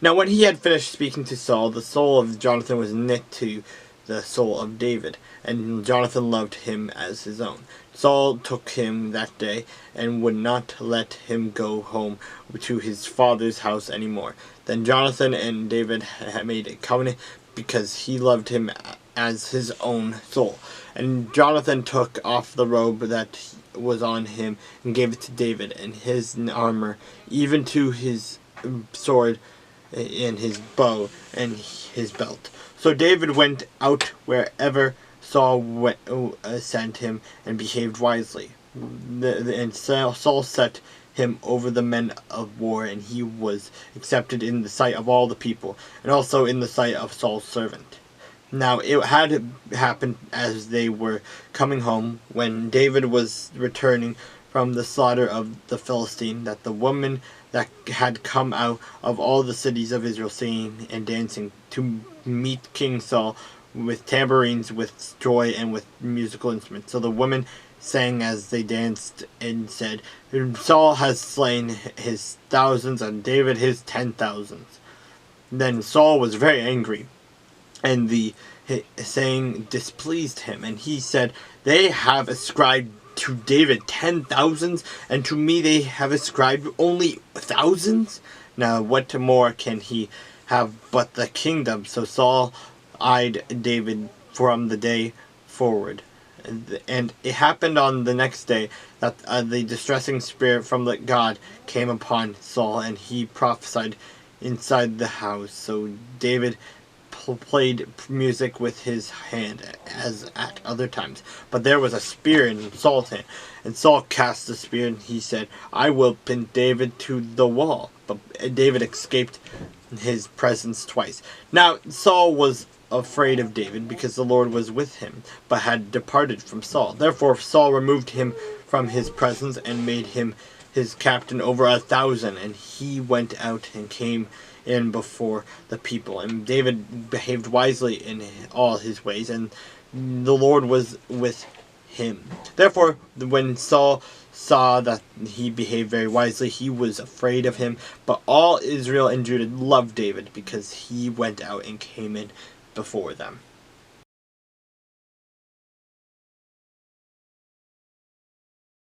Now when he had finished speaking to Saul, the soul of Jonathan was knit to the soul of David, and Jonathan loved him as his own. Saul took him that day, and would not let him go home to his father's house any more. Then Jonathan and David had made a covenant, because he loved him as his own soul. And Jonathan took off the robe that was on him, and gave it to David, and his armor, even to his sword, and his bow, and his belt. So David went out wherever Saul sent him, and behaved wisely. And Saul set him over the men of war, and he was accepted in the sight of all the people, and also in the sight of Saul's servant. Now it had happened as they were coming home, when David was returning from the slaughter of the Philistine, that the women that had come out of all the cities of Israel singing and dancing to meet King Saul with tambourines, with joy, and with musical instruments. So the women sang as they danced and said, Saul has slain his thousands and David his 10,000s. Then Saul was very angry, and the saying displeased him, and he said, they have ascribed to David 10,000s, and to me they have ascribed only thousands. Now what more can he have but the kingdom? So Saul eyed David from the day forward. And it happened on the next day that the distressing spirit from the God came upon Saul, and he prophesied inside the house. So David played music with his hand as at other times, but there was a spear in Saul's hand, and Saul cast the spear, and he said, I will pin David to the wall. But David escaped his presence twice. Now Saul was afraid of David, because the Lord was with him, but had departed from Saul. Therefore Saul removed him from his presence, and made him his captain over 1,000, and he went out and came in before the people. And David behaved wisely in all his ways, and the Lord was with him. Therefore, when Saul saw that he behaved very wisely, he was afraid of him. But all Israel and Judah loved David, because he went out and came in before them.